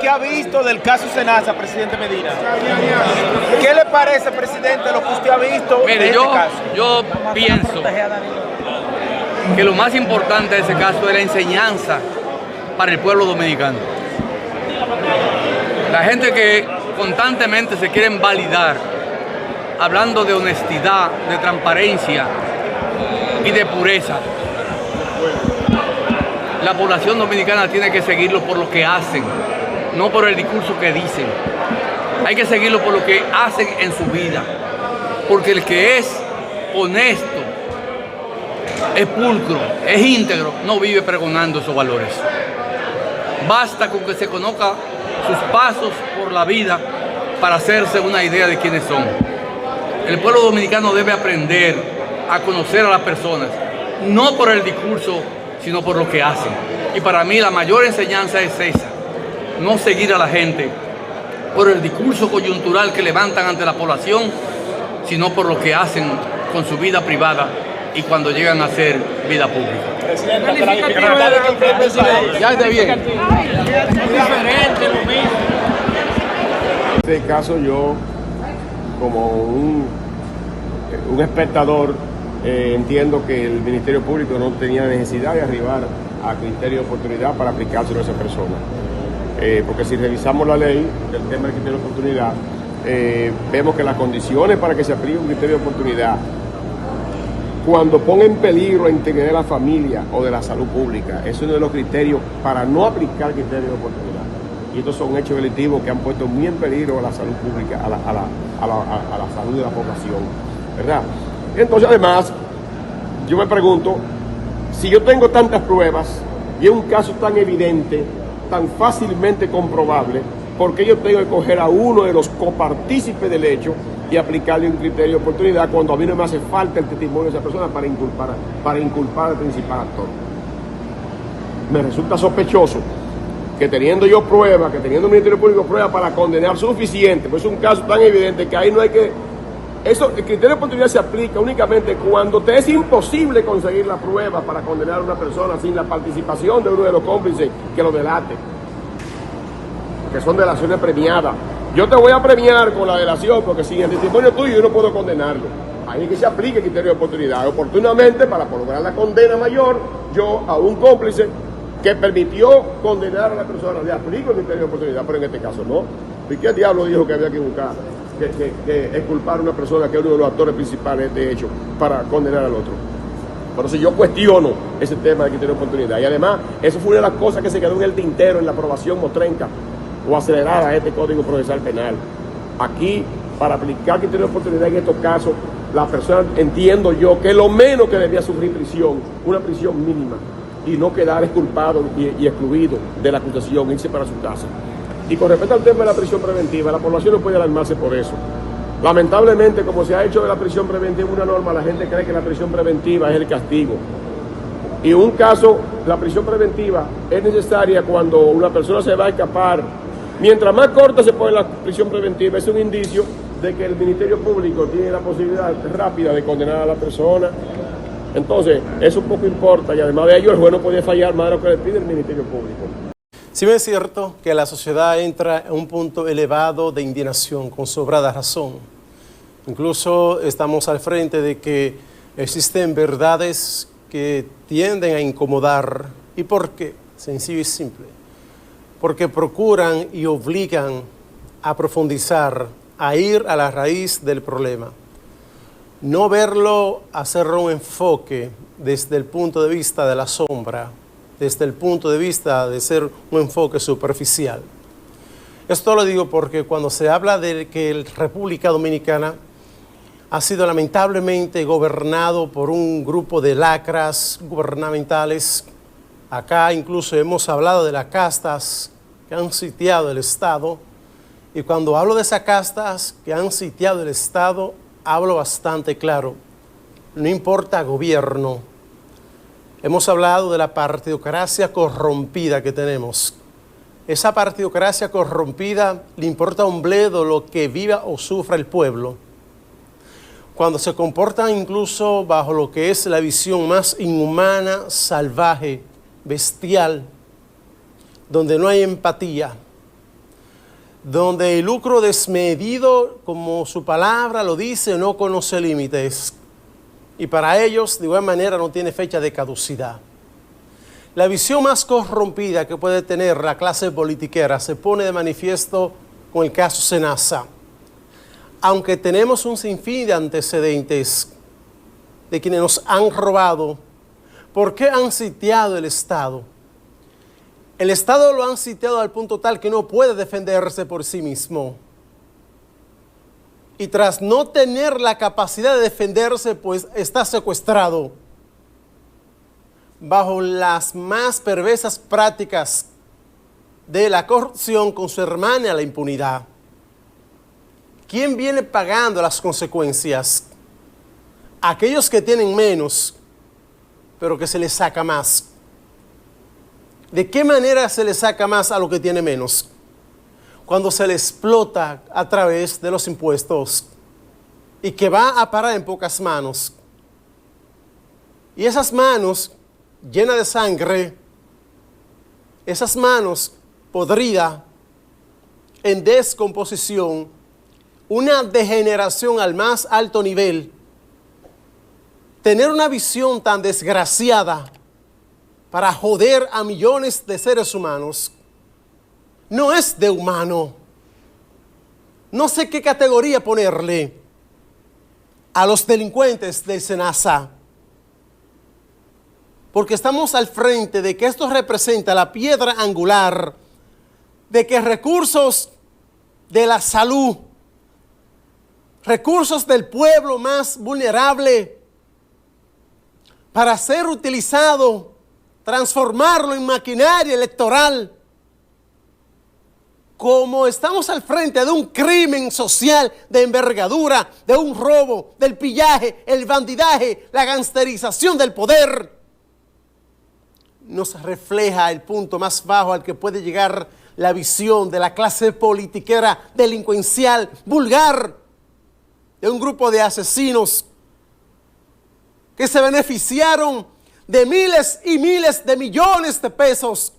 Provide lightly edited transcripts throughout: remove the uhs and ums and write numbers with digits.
que ha visto del caso Senasa, presidente Medina? ¿Qué le parece, presidente, lo que usted ha visto de este caso? Yo pienso que lo más importante de ese caso es la enseñanza para el pueblo dominicano. La gente que constantemente se quieren validar, hablando de honestidad, de transparencia y de pureza. La población dominicana tiene que seguirlo por lo que hacen, no por el discurso que dicen. Hay que seguirlo por lo que hacen en su vida. Porque el que es honesto, es pulcro, es íntegro, no vive pregonando esos valores. Basta con que se conozca sus pasos por la vida para hacerse una idea de quiénes son. El pueblo dominicano debe aprender a conocer a las personas, no por el discurso, sino por lo que hacen. Y para mí la mayor enseñanza es esa, no seguir a la gente por el discurso coyuntural que levantan ante la población, sino por lo que hacen con su vida privada y cuando llegan a ser vida pública. Ya está bien. En este caso yo, como un espectador, entiendo que el Ministerio Público no tenía necesidad de arribar a criterio de oportunidad para aplicárselo a esa persona. Porque si revisamos la ley del tema del criterio de oportunidad, vemos que las condiciones para que se aplique un criterio de oportunidad, cuando ponga en peligro la integridad de la familia o de la salud pública, es uno de los criterios para no aplicar criterio de oportunidad. Y estos son hechos delictivos que han puesto muy en peligro a la salud pública, a la salud de la población, ¿verdad? Entonces, además, yo me pregunto, si yo tengo tantas pruebas y es un caso tan evidente, tan fácilmente comprobable, ¿por qué yo tengo que coger a uno de los copartícipes del hecho y aplicarle un criterio de oportunidad cuando a mí no me hace falta el testimonio de esa persona para inculpar al principal actor? Me resulta sospechoso que teniendo yo pruebas, que teniendo el Ministerio Público pruebas para condenar suficiente, pues es un caso tan evidente que ahí no hay que... el criterio de oportunidad se aplica únicamente cuando te es imposible conseguir la prueba para condenar a una persona sin la participación de uno de los cómplices que lo delate, que son delaciones premiadas. Yo te voy a premiar con la delación porque sin el testimonio tuyo yo no puedo condenarlo. Ahí es que se aplique el criterio de oportunidad. Oportunamente, para lograr la condena mayor, yo a un cómplice que permitió condenar a la persona le aplico el criterio de oportunidad, pero en este caso no. ¿Y qué diablo dijo que había que buscar? Que es culpar a una persona que es uno de los actores principales de hecho para condenar al otro. Por eso yo cuestiono ese tema de criterio de oportunidad. Y además, eso fue una de las cosas que se quedó en el tintero en la aprobación mostrenca o acelerada a este Código Procesal Penal. Aquí, para aplicar criterio de oportunidad en estos casos, la persona, entiendo yo, que lo menos que debía sufrir prisión, una prisión mínima, y no quedar exculpado y excluido de la acusación, irse para su casa. Y con respecto al tema de la prisión preventiva, la población no puede alarmarse por eso. Lamentablemente, como se ha hecho de la prisión preventiva una norma, la gente cree que la prisión preventiva es el castigo. Y en un caso, la prisión preventiva es necesaria cuando una persona se va a escapar. Mientras más corta se pone la prisión preventiva, es un indicio de que el Ministerio Público tiene la posibilidad rápida de condenar a la persona. Entonces, eso poco importa y además de ello el juez no puede fallar más de lo que le pide el Ministerio Público. Si bien es cierto que la sociedad entra en un punto elevado de indignación con sobrada razón, incluso estamos al frente de que existen verdades que tienden a incomodar. ¿Y por qué? Sencillo y simple. Porque procuran y obligan a profundizar, a ir a la raíz del problema. No verlo, hacerlo un enfoque desde el punto de vista de la sombra, desde el punto de vista de ser un enfoque superficial. Esto lo digo porque cuando se habla de que la República Dominicana ha sido lamentablemente gobernado por un grupo de lacras gubernamentales, acá incluso hemos hablado de las castas que han sitiado el Estado, y cuando hablo de esas castas que han sitiado el Estado, hablo bastante claro. No importa gobierno. Hemos hablado de la partidocracia corrompida que tenemos. Esa partidocracia corrompida le importa un bledo lo que viva o sufra el pueblo. Cuando se comportan incluso bajo lo que es la visión más inhumana, salvaje, bestial, donde no hay empatía, donde el lucro desmedido, como su palabra lo dice, no conoce límites. Y para ellos, de igual manera, no tiene fecha de caducidad. La visión más corrompida que puede tener la clase politiquera se pone de manifiesto con el caso Senasa. Aunque tenemos un sinfín de antecedentes de quienes nos han robado, ¿por qué han sitiado el Estado? El Estado lo han sitiado al punto tal que no puede defenderse por sí mismo. Y tras no tener la capacidad de defenderse, pues está secuestrado bajo las más perversas prácticas de la corrupción con su hermana la impunidad. ¿Quién viene pagando las consecuencias? Aquellos que tienen menos, pero que se les saca más. ¿De qué manera se le saca más a lo que tiene menos? Cuando se le explota a través de los impuestos y que va a parar en pocas manos. Y esas manos llenas de sangre, esas manos podridas, en descomposición, una degeneración al más alto nivel, tener una visión tan desgraciada para joder a millones de seres humanos, no es de humano. No sé qué categoría ponerle a los delincuentes del Senasa, porque estamos al frente de que esto representa la piedra angular de que recursos de la salud, recursos del pueblo más vulnerable, para ser utilizado, transformarlo en maquinaria electoral. Como estamos al frente de un crimen social de envergadura, de un robo, del pillaje, el bandidaje, la gangsterización del poder, nos refleja el punto más bajo al que puede llegar la visión de la clase politiquera delincuencial, vulgar, de un grupo de asesinos que se beneficiaron de miles y miles de millones de pesos,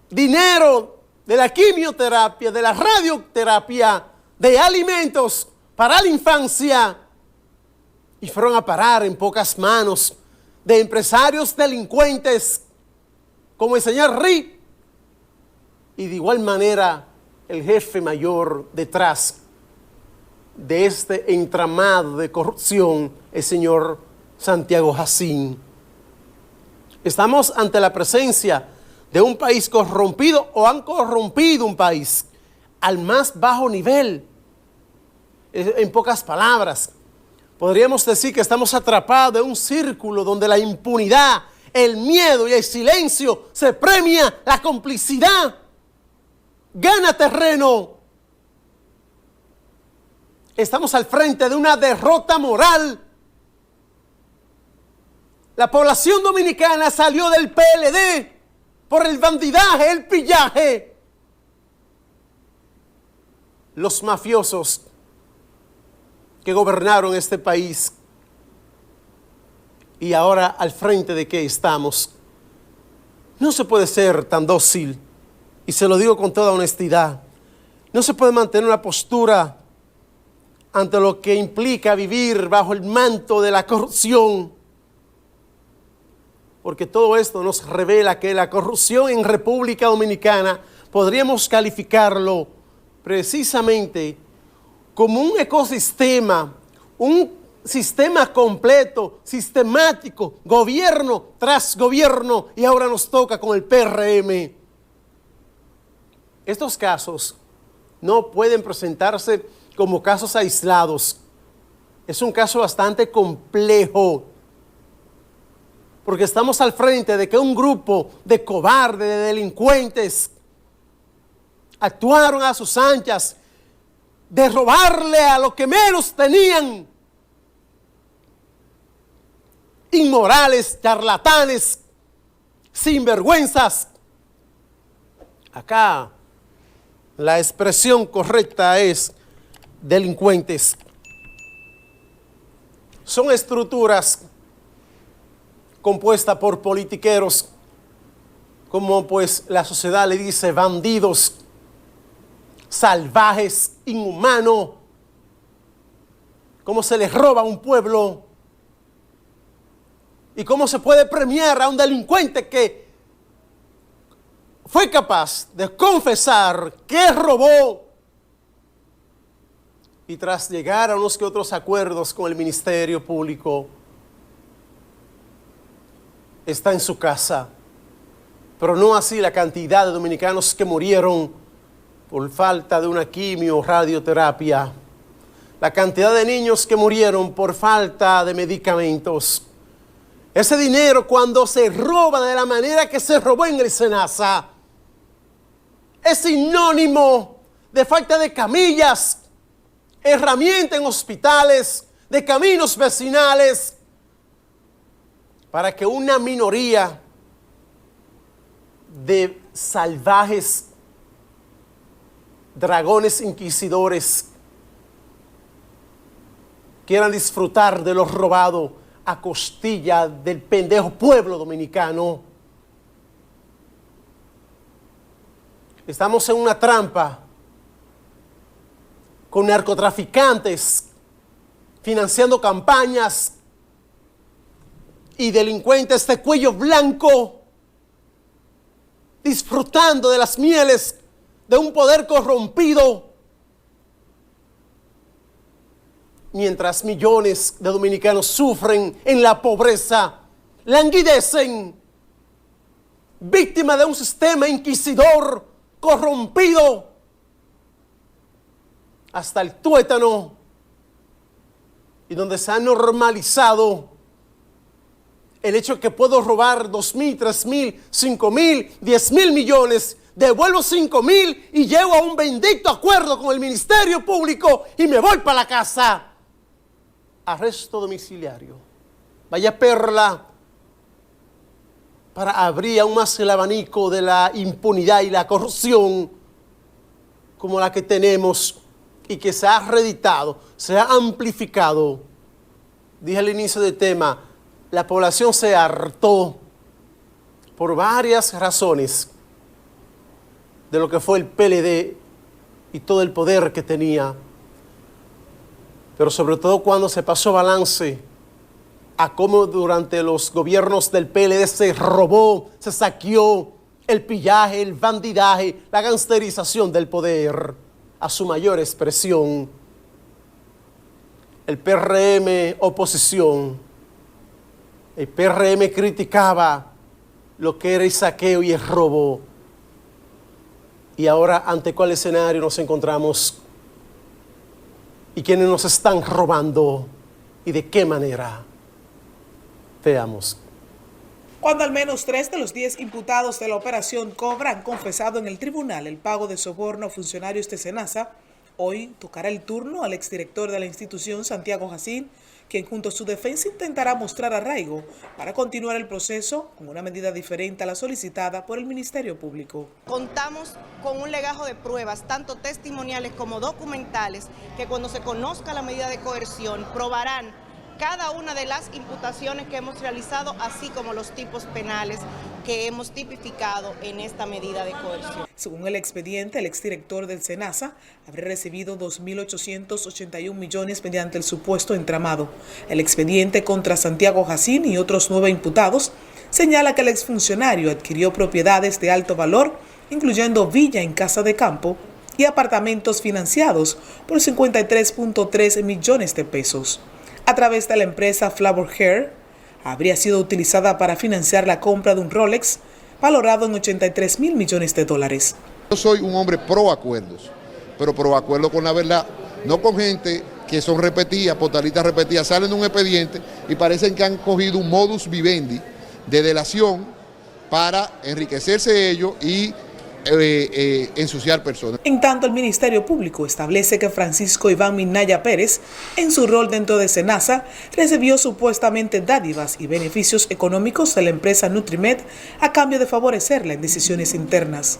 dinero de la quimioterapia, de la radioterapia, de alimentos para la infancia, y fueron a parar en pocas manos de empresarios delincuentes como el señor Ri, y de igual manera el jefe mayor detrás de este entramado de corrupción, el señor Santiago Jacín. Estamos ante la presencia de un país corrompido, o han corrompido un país al más bajo nivel. En pocas palabras, podríamos decir que estamos atrapados en un círculo donde la impunidad, el miedo y el silencio se premia, la complicidad gana terreno. Estamos al frente de una derrota moral. La población dominicana salió del PLD por el bandidaje, el pillaje. Los mafiosos que gobernaron este país. Y ahora al frente de qué estamos. No se puede ser tan dócil, y se lo digo con toda honestidad. No se puede mantener una postura ante lo que implica vivir bajo el manto de la corrupción. Porque todo esto nos revela que la corrupción en República Dominicana podríamos calificarlo precisamente como un ecosistema, un sistema completo, sistemático, gobierno tras gobierno, y ahora nos toca con el PRM. Estos casos no pueden presentarse como casos aislados. Es un caso bastante complejo, porque estamos al frente de que un grupo de cobardes, de delincuentes, actuaron a sus anchas de robarle a los que menos tenían. Inmorales, charlatanes, sinvergüenzas. Acá la expresión correcta es delincuentes. Son estructuras compuestas por politiqueros como pues la sociedad le dice bandidos, salvajes, inhumanos, cómo se les roba a un pueblo y cómo se puede premiar a un delincuente que fue capaz de confesar que robó y tras llegar a unos que otros acuerdos con el Ministerio Público, está en su casa. Pero no así la cantidad de dominicanos que murieron por falta de una quimio o radioterapia. La cantidad de niños que murieron por falta de medicamentos. Ese dinero, cuando se roba de la manera que se robó en el SENASA, es sinónimo de falta de camillas, herramientas en hospitales, de caminos vecinales, para que una minoría de salvajes dragones inquisidores quieran disfrutar de lo robado a costilla del pendejo pueblo dominicano. Estamos en una trampa con narcotraficantes financiando campañas y delincuentes de cuello blanco disfrutando de las mieles de un poder corrompido, mientras millones de dominicanos sufren en la pobreza, languidecen, víctimas de un sistema inquisidor, corrompido, hasta el tuétano, y donde se ha normalizado el hecho de que puedo robar 2,000, 3,000, 5,000, 10,000 millones, devuelvo 5,000 y llego a un bendito acuerdo con el Ministerio Público y me voy para la casa. Arresto domiciliario. Vaya perla para abrir aún más el abanico de la impunidad y la corrupción como la que tenemos y que se ha reeditado, se ha amplificado. Dije al inicio del tema, la población se hartó por varias razones de lo que fue el PLD y todo el poder que tenía, pero sobre todo cuando se pasó balance a cómo durante los gobiernos del PLD se robó, se saqueó el pillaje, el bandidaje, la gangsterización del poder a su mayor expresión. El PRM oposición, el PRM criticaba lo que era el saqueo y el robo. Y ahora, ¿ante cuál escenario nos encontramos? ¿Y quiénes nos están robando? ¿Y de qué manera? Veamos. Cuando al menos 3 de los 10 imputados de la operación Cobra han confesado en el tribunal el pago de soborno a funcionarios de SENASA, hoy tocará el turno al exdirector de la institución, Santiago Jacín, quien junto a su defensa intentará mostrar arraigo para continuar el proceso con una medida diferente a la solicitada por el Ministerio Público. Contamos con un legajo de pruebas, tanto testimoniales como documentales, que cuando se conozca la medida de coerción probarán cada una de las imputaciones que hemos realizado, así como los tipos penales que hemos tipificado en esta medida de coerción. Según el expediente, el exdirector del SENASA habría recibido 2.881 millones mediante el supuesto entramado. El expediente contra Santiago Jacín y otros 9 imputados señala que el exfuncionario adquirió propiedades de alto valor, incluyendo villa en Casa de Campo y apartamentos financiados por 53.3 millones de pesos. A través de la empresa Flower Hair, habría sido utilizada para financiar la compra de un Rolex valorado en 83,000 millones de dólares. Yo soy un hombre pro acuerdos, pero pro acuerdo con la verdad, no con gente que son repetidas, portalistas repetidas, salen de un expediente y parecen que han cogido un modus vivendi de delación para enriquecerse ellos y ensuciar personas. En tanto, el Ministerio Público establece que Francisco Iván Minaya Pérez, en su rol dentro de SENASA, recibió supuestamente dádivas y beneficios económicos de la empresa Nutrimed a cambio de favorecerla en decisiones internas.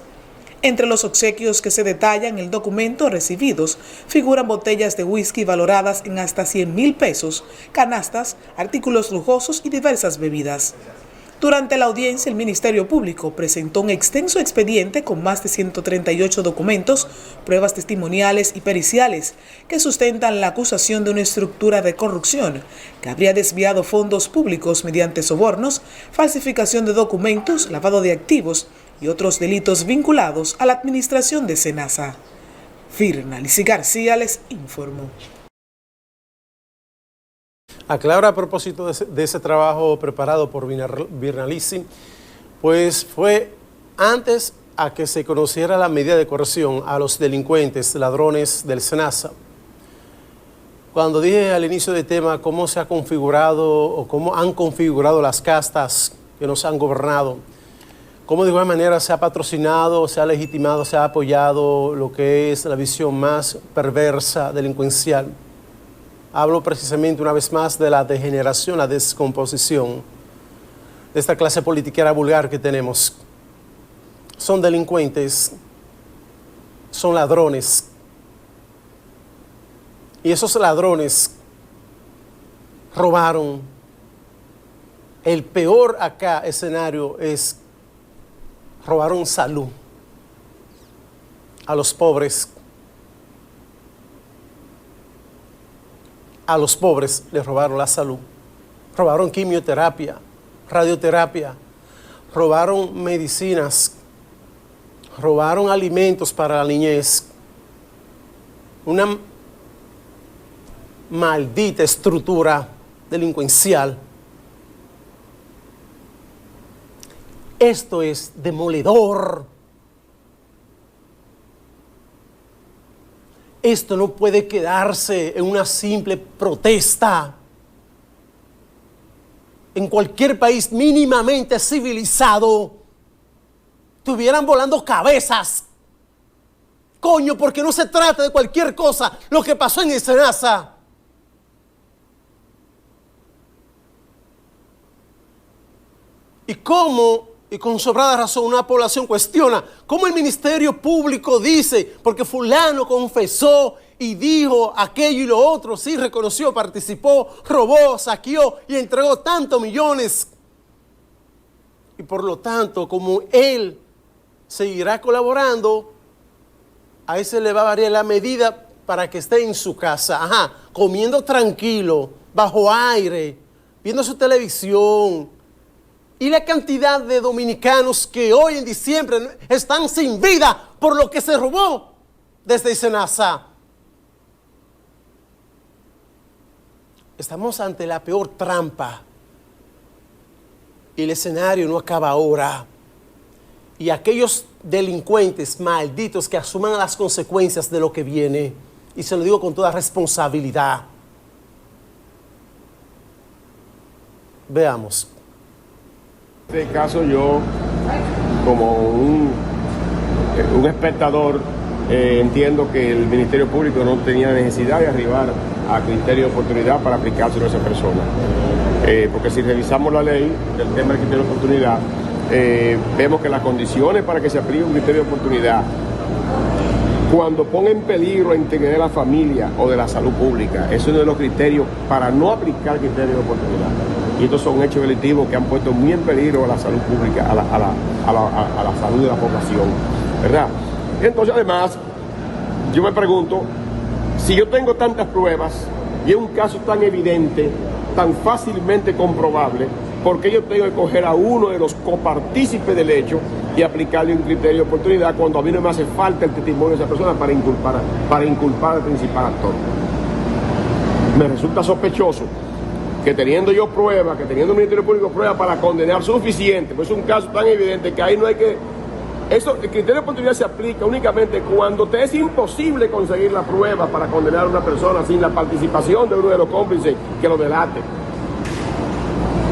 Entre los obsequios que se detallan en el documento recibidos figuran botellas de whisky valoradas en hasta 100,000 pesos, canastas, artículos lujosos y diversas bebidas. Durante la audiencia, el Ministerio Público presentó un extenso expediente con más de 138 documentos, pruebas testimoniales y periciales que sustentan la acusación de una estructura de corrupción que habría desviado fondos públicos mediante sobornos, falsificación de documentos, lavado de activos y otros delitos vinculados a la administración de SENASA. Firnalicy García les informó. Aclaro a propósito de ese trabajo preparado por Firnalicy, pues fue antes a que se conociera la medida de coerción a los delincuentes, ladrones del SENASA. Cuando dije al inicio del tema cómo se ha configurado o cómo han configurado las castas que nos han gobernado, cómo de igual manera se ha patrocinado, se ha legitimado, se ha apoyado lo que es la visión más perversa, delincuencial. Hablo precisamente una vez más de la degeneración, la descomposición de esta clase politiquera vulgar que tenemos. Son delincuentes, son ladrones. Y esos ladrones robaron. El peor acá escenario es robaron salud a los pobres. A los pobres les robaron la salud, robaron quimioterapia, radioterapia, robaron medicinas, robaron alimentos para la niñez. Una maldita estructura delincuencial. Esto es demoledor. Esto no puede quedarse en una simple protesta. En cualquier país mínimamente civilizado, estuvieran volando cabezas. Coño, porque no se trata de cualquier cosa lo que pasó en el SENASA. Y cómo, y con sobrada razón, una población cuestiona cómo el Ministerio Público dice, porque fulano confesó y dijo aquello y lo otro, sí, reconoció, participó, robó, saqueó y entregó tantos millones. Y por lo tanto, como él seguirá colaborando, a ese le va a variar la medida para que esté en su casa, comiendo tranquilo, bajo aire, viendo su televisión. Y la cantidad de dominicanos que hoy en diciembre están sin vida por lo que se robó desde SENASA. Estamos ante la peor trampa. Y el escenario no acaba ahora. Y aquellos delincuentes malditos que asuman las consecuencias de lo que viene, y se lo digo con toda responsabilidad. Veamos. En este caso yo, como un espectador, entiendo que el Ministerio Público no tenía necesidad de arribar a criterio de oportunidad para aplicárselo a esa persona. Porque si revisamos la ley del tema del criterio de oportunidad, vemos que las condiciones para que se aplique un criterio de oportunidad, cuando ponga en peligro la integridad de la familia o de la salud pública, es uno de los criterios para no aplicar criterio de oportunidad. Y estos son hechos delictivos que han puesto muy en peligro a la salud pública, a la salud de la población, ¿verdad? Entonces, además, yo me pregunto, si yo tengo tantas pruebas y es un caso tan evidente, tan fácilmente comprobable, ¿por qué yo tengo que coger a uno de los copartícipes del hecho y aplicarle un criterio de oportunidad cuando a mí no me hace falta el testimonio de esa persona para inculpar al principal actor? Me resulta sospechoso que teniendo yo pruebas, que teniendo el Ministerio Público pruebas para condenar suficiente, pues es un caso tan evidente que ahí no hay que... Eso, el criterio de oportunidad se aplica únicamente cuando te es imposible conseguir la prueba para condenar a una persona sin la participación de uno de los cómplices que lo delate,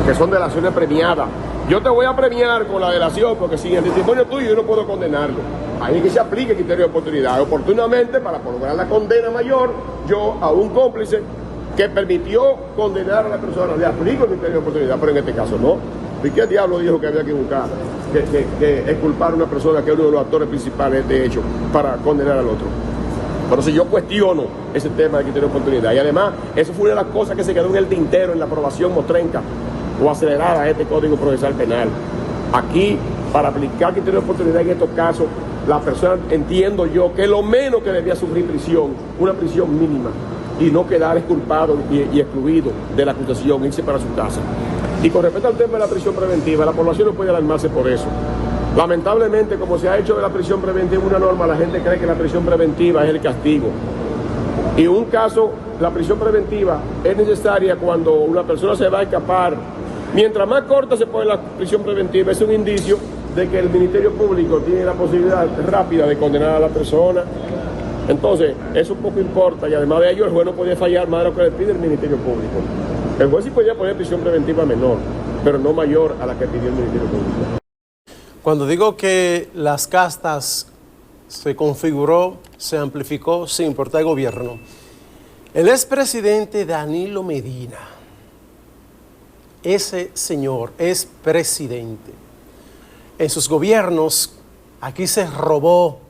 que son delaciones premiadas. Yo te voy a premiar con la delación porque sin el testimonio tuyo yo no puedo condenarlo. Ahí es que se aplica el criterio de oportunidad. Oportunamente, para lograr la condena mayor, yo a un cómplice que permitió condenar a la persona le aplico el criterio de oportunidad, pero en este caso no. ¿Y qué diablo dijo que había que buscar, que exculpar a una persona que es uno de los actores principales de hecho para condenar al otro? Por eso yo cuestiono ese tema del criterio de oportunidad. Y además, eso fue una de las cosas que se quedó en el tintero en la aprobación mostrenca o acelerada a este Código Procesal Penal. Aquí, para aplicar criterio de oportunidad en estos casos, la persona, entiendo yo, que lo menos que debía sufrir prisión, una prisión mínima, y no quedar exculpado y excluido de la acusación, irse para su casa. Y con respecto al tema de la prisión preventiva, la población no puede alarmarse por eso. Lamentablemente, como se ha hecho de la prisión preventiva una norma, la gente cree que la prisión preventiva es el castigo. Y en un caso, la prisión preventiva es necesaria cuando una persona se va a escapar. Mientras más corta se pone la prisión preventiva, es un indicio de que el Ministerio Público tiene la posibilidad rápida de condenar a la persona. Entonces, eso poco importa, y además de ello, el juez no podía fallar más de lo que le pide el Ministerio Público. El juez sí podía poner prisión preventiva menor, pero no mayor a la que pidió el Ministerio Público. Cuando digo que las castas se configuró, se amplificó sin importar el gobierno, el expresidente Danilo Medina, ese señor es presidente. En sus gobiernos, aquí se robó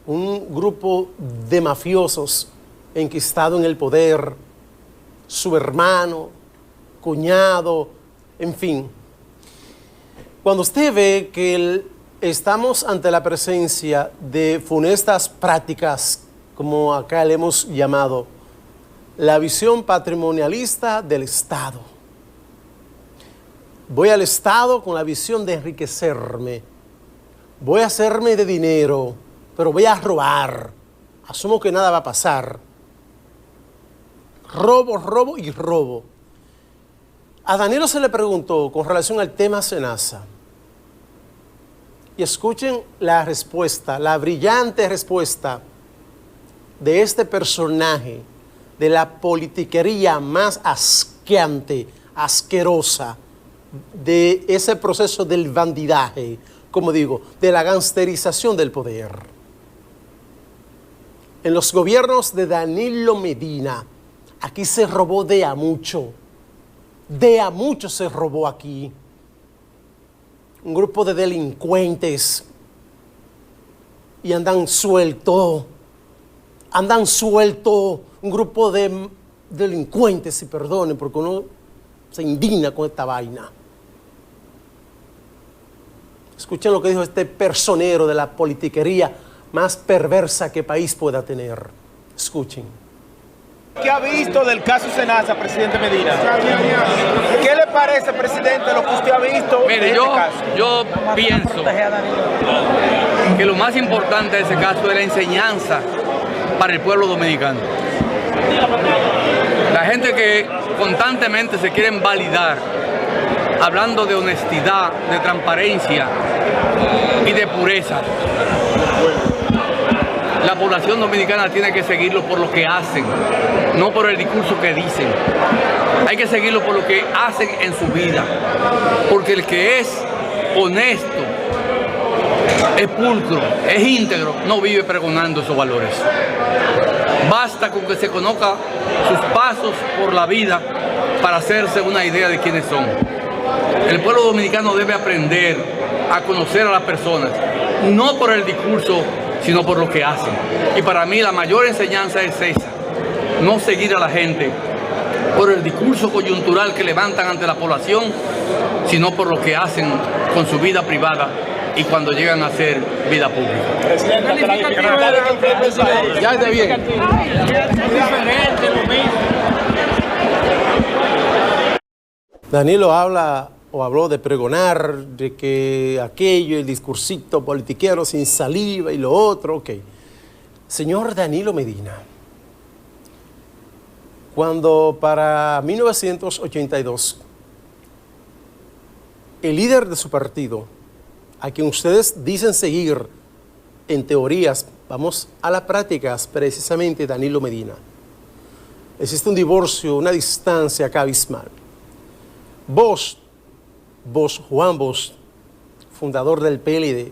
un grupo de mafiosos enquistado en el poder, su hermano, cuñado, en fin. Cuando usted ve que estamos ante la presencia de funestas prácticas, como acá le hemos llamado, la visión patrimonialista del Estado. Voy al Estado con la visión de enriquecerme, voy a hacerme de dinero, pero voy a robar. Asumo que nada va a pasar. Robo, robo y robo. A Danilo se le preguntó con relación al tema Senasa. Y escuchen la respuesta, la brillante respuesta de este personaje de la politiquería más asqueante, asquerosa, de ese proceso del bandidaje, como digo, de la gangsterización del poder. En los gobiernos de Danilo Medina, aquí se robó de a mucho se robó aquí. Un grupo de delincuentes y andan suelto, un grupo de delincuentes, si perdonen, porque uno se indigna con esta vaina. Escuchen lo que dijo este personero de la politiquería más perversa que país pueda tener. Escuchen. ¿Qué ha visto del caso Senasa, presidente Medina? ¿Qué le parece, presidente, lo que usted ha visto de este caso? Yo pienso que lo más importante de ese caso es la enseñanza para el pueblo dominicano. La gente que constantemente se quieren validar, hablando de honestidad, de transparencia y de pureza. La población dominicana tiene que seguirlo por lo que hacen, no por el discurso que dicen. Hay que seguirlo por lo que hacen en su vida, porque el que es honesto, es pulcro, es íntegro, no vive pregonando esos valores. Basta con que se conozca sus pasos por la vida para hacerse una idea de quiénes son. El pueblo dominicano debe aprender a conocer a las personas, no por el discurso, sino por lo que hacen. Y para mí la mayor enseñanza es esa, no seguir a la gente por el discurso coyuntural que levantan ante la población, sino por lo que hacen con su vida privada y cuando llegan a hacer vida pública. Ya está bien. Danilo habló de pregonar, de que aquello, el discursito politiquero sin saliva y lo otro, ok. Señor Danilo Medina, cuando para 1982 el líder de su partido, a quien ustedes dicen seguir en teorías, vamos a las prácticas, precisamente Danilo Medina, existe un divorcio, una distancia acá abismal. Juan Bosch, fundador del PLD,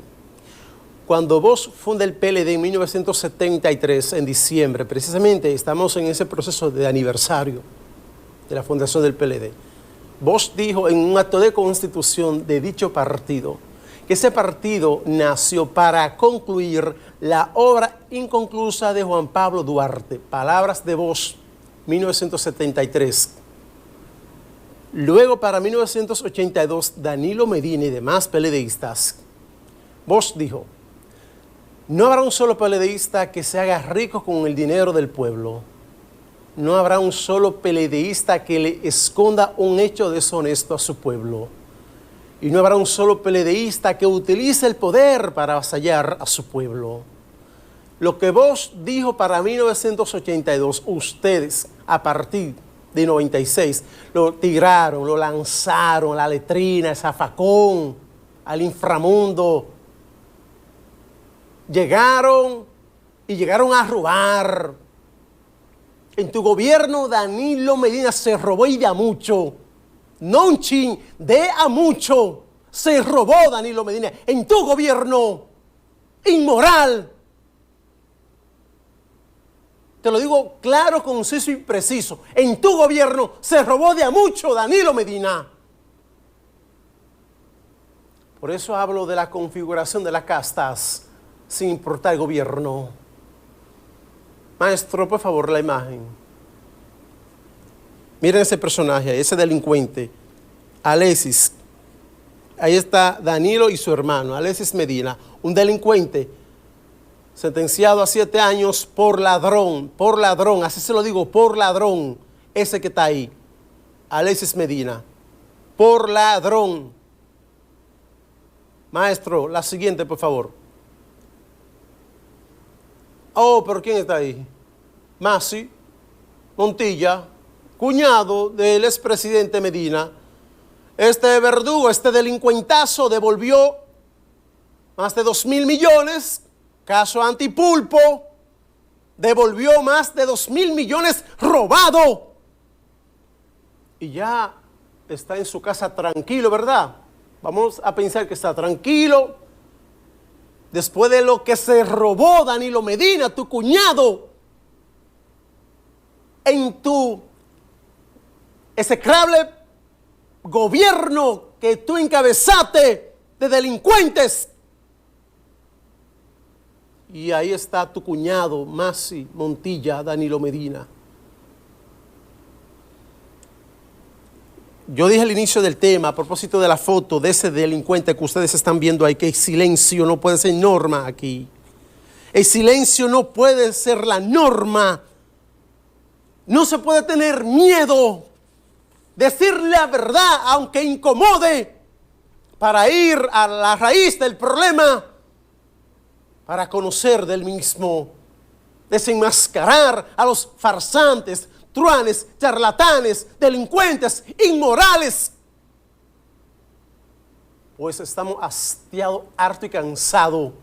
cuando Bosch funda el PLD en 1973, en diciembre, precisamente estamos en ese proceso de aniversario de la fundación del PLD, Bosch dijo en un acto de constitución de dicho partido que ese partido nació para concluir la obra inconclusa de Juan Pablo Duarte. Palabras de Bosch, 1973. Luego, para 1982, Danilo Medina y demás peledeístas, Bosch dijo, no habrá un solo peledeísta que se haga rico con el dinero del pueblo. No habrá un solo peledeísta que le esconda un hecho deshonesto a su pueblo. Y no habrá un solo peledeísta que utilice el poder para avasallar a su pueblo. Lo que Bosch dijo para 1982, ustedes, a partir de 96, lo tiraron, lo lanzaron a la letrina, al zafacón, al inframundo. Llegaron a robar. En tu gobierno, Danilo Medina se robó y de a mucho. No un chin, de a mucho. Se robó Danilo Medina en tu gobierno. Inmoral. Te lo digo claro, conciso y preciso. En tu gobierno se robó de a mucho Danilo Medina. Por eso hablo de la configuración de las castas, sin importar el gobierno. Maestro, por favor, la imagen. Miren ese personaje, ese delincuente, Alexis. Ahí está Danilo y su hermano, Alexis Medina, un delincuente sentenciado a 7 años por ladrón, así se lo digo, por ladrón, ese que está ahí, Alexis Medina, por ladrón. Maestro, la siguiente, por favor. Oh, pero ¿quién está ahí? Masi Montilla, cuñado del expresidente Medina. Este verdugo, este delincuentazo devolvió más de 2.000 millones, caso Antipulpo, devolvió más de 2.000 millones robado. Y ya está en su casa tranquilo, ¿verdad? Vamos a pensar que está tranquilo. Después de lo que se robó Danilo Medina, tu cuñado, en tu execrable gobierno que tú encabezaste de delincuentes. Y ahí está tu cuñado, Masi Montilla, Danilo Medina. Yo dije al inicio del tema, a propósito de la foto de ese delincuente que ustedes están viendo ahí, que el silencio no puede ser norma aquí. El silencio no puede ser la norma. No se puede tener miedo. Decir la verdad, aunque incomode, para ir a la raíz del problema, para conocer del mismo, desenmascarar a los farsantes, truanes, charlatanes, delincuentes, inmorales. Pues estamos hastiados, harto y cansados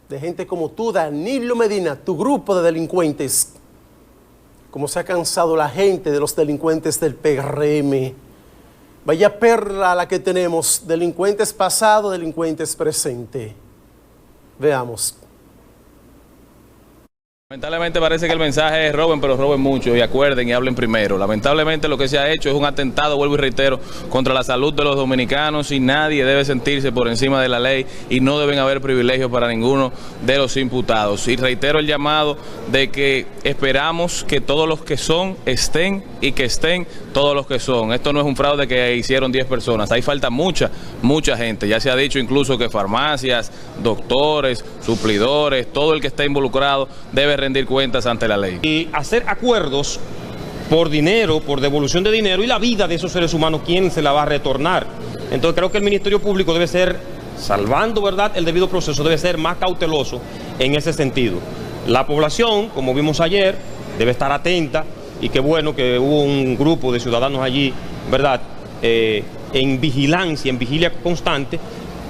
de gente como tú, Danilo Medina, tu grupo de delincuentes, como se ha cansado la gente de los delincuentes del PRM. Vaya perla la que tenemos, delincuentes pasados, delincuentes presentes. Veamos. Lamentablemente parece que el mensaje es roben, pero roben mucho y acuerden y hablen primero. Lamentablemente lo que se ha hecho es un atentado, vuelvo y reitero, contra la salud de los dominicanos y nadie debe sentirse por encima de la ley y no deben haber privilegios para ninguno de los imputados. Y reitero el llamado de que esperamos que todos los que son estén y que estén todos los que son. Esto no es un fraude que hicieron 10 personas, ahí falta mucha gente. Ya se ha dicho incluso que farmacias, doctores, suplidores, todo el que esté involucrado debe rendir cuentas ante la ley. Y hacer acuerdos por dinero, por devolución de dinero y la vida de esos seres humanos, ¿quién se la va a retornar? Entonces creo que el Ministerio Público debe ser, salvando, ¿verdad?, el debido proceso, debe ser más cauteloso en ese sentido. La población, como vimos ayer, debe estar atenta y qué bueno que hubo un grupo de ciudadanos allí, ¿verdad?, en vigilancia, en vigilia constante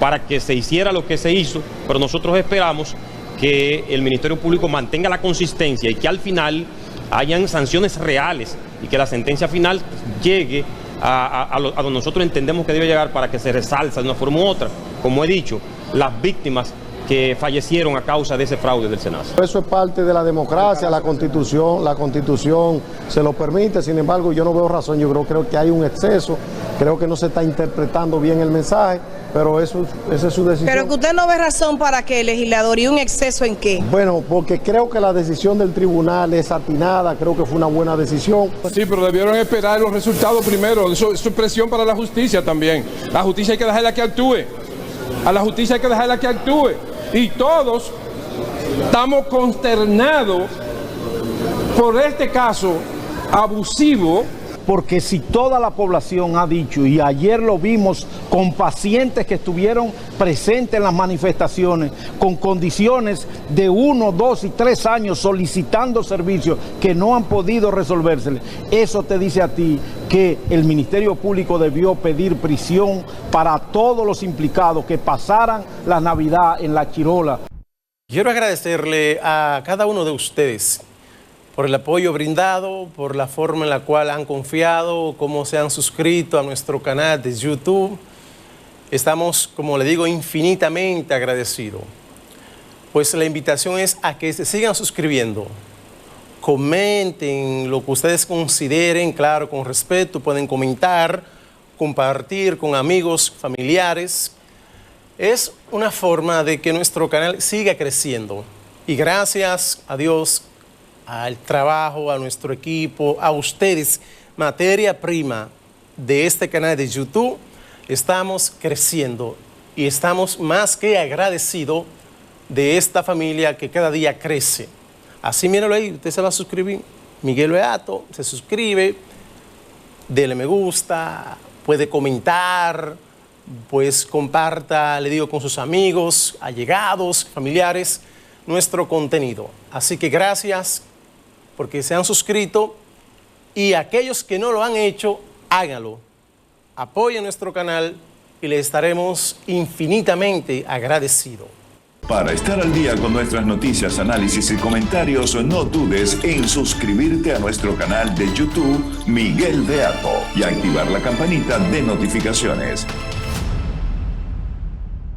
para que se hiciera lo que se hizo, pero nosotros esperamos que el Ministerio Público mantenga la consistencia y que al final hayan sanciones reales y que la sentencia final llegue a donde nosotros entendemos que debe llegar para que se resalza de una forma u otra, como he dicho, las víctimas que fallecieron a causa de ese fraude del SENASA. Eso es parte de la democracia, la Constitución se lo permite, sin embargo yo no veo razón, yo creo que hay un exceso, creo que no se está interpretando bien el mensaje. pero esa es su decisión. Pero que usted no ve razón para que el legislador, ¿y un exceso en qué? Bueno, porque creo que la decisión del tribunal es atinada, creo que fue una buena decisión. Sí, pero debieron esperar los resultados primero, eso es presión para la justicia también. La justicia hay que dejarla que actúe, a la justicia hay que dejarla que actúe. Y todos estamos consternados por este caso abusivo. Porque si toda la población ha dicho, y ayer lo vimos con pacientes que estuvieron presentes en las manifestaciones, con condiciones de 1, 2 y 3 años solicitando servicios que no han podido resolverse, eso te dice a ti que el Ministerio Público debió pedir prisión para todos los implicados que pasaran la Navidad en La Chirola. Quiero agradecerle a cada uno de ustedes por el apoyo brindado, por la forma en la cual han confiado, cómo se han suscrito a nuestro canal de YouTube. Estamos, como le digo, infinitamente agradecidos. Pues la invitación es a que se sigan suscribiendo. Comenten lo que ustedes consideren, claro, con respeto. Pueden comentar, compartir con amigos, familiares. Es una forma de que nuestro canal siga creciendo. Y gracias a Dios, al trabajo, a nuestro equipo, a ustedes, materia prima de este canal de YouTube, estamos creciendo y estamos más que agradecidos de esta familia que cada día crece. Así, míralo ahí, usted se va a suscribir. Miguel Beato se suscribe, dele me gusta, puede comentar, pues comparta, le digo, con sus amigos, allegados, familiares, nuestro contenido. Así que gracias porque se han suscrito, y aquellos que no lo han hecho, háganlo. Apoyen nuestro canal y les estaremos infinitamente agradecidos. Para estar al día con nuestras noticias, análisis y comentarios, no dudes en suscribirte a nuestro canal de YouTube Miguel Beato y activar la campanita de notificaciones.